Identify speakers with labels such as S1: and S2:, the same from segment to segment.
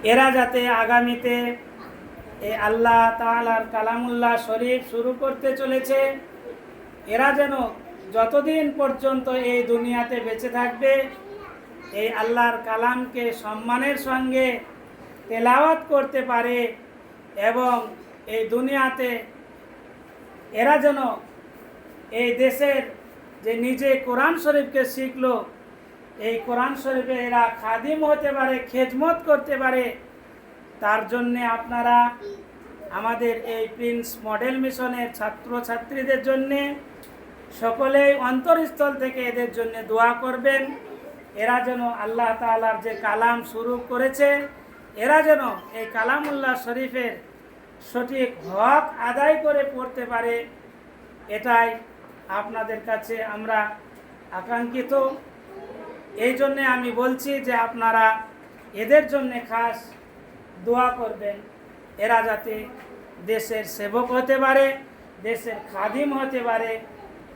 S1: এরা যাতে আগামীতে এই আল্লাহ তাআলার কালামুল্লাহ শরীফ শুরু করতে চলেছে, এরা যেন যতদিন পর্যন্ত এই দুনিয়াতে বেঁচে থাকবে এই আল্লাহর কালামকে সম্মানের সঙ্গে তেলাওয়াত করতে পারে, এবং এই দুনিয়াতে এরা যেন এই দেশের যে নিজে কোরআন শরীফকে শিখলো এই কোরআন শরীফে এরা খাদিম হতে পারে, খেদমত করতে পারে। তার জন্যে আপনারা আমাদের এই প্রিন্স মডেল মিশনের ছাত্রছাত্রীদের জন্যে সকলেই অন্তরস্থল থেকে এদের জন্য দোয়া করবেন। এরা যেন আল্লাহ তাআলার যে কালাম শুরু করেছে এরা যেন এই কালামুল্লাহ শরীফের সঠিক হক আদায় করে পড়তে পারে, এটাই আপনাদের কাছে আমরা আকাঙ্ক্ষিত। এই জন্যে আমি বলছি যে আপনারা এদের জন্য খাস দোয়া করবেন, এরা যাতে দেশের সেবক হতে পারে, দেশের খাদিম হতে পারে।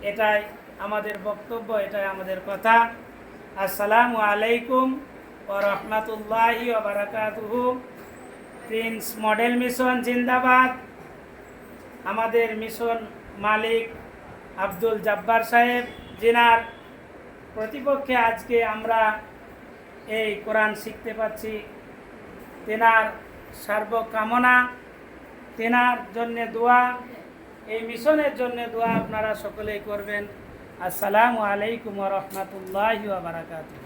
S1: এটাই আমাদের বক্তব্য, এটাই আমাদের কথা। আসসালামু আলাইকুম ওয়া রাহমাতুল্লাহি ওয়া বারাকাতুহু। প্রিন্স মডেল মিশন জিন্দাবাদ। আমাদের মিশন মালিক আব্দুল জব্বার সাহেব, যিনার প্রতিপক্ষে আজকে আমরা এই কোরআন শিখতে পাচ্ছি, তেনার সর্বকামনা, তেনার জন্য দোয়া, এই মিশনের জন্য দোয়া আপনারা সকলেই করবেন। আসসালামু আলাইকুম ওয়া রাহমাতুল্লাহি ওয়া বারাকাতুহু।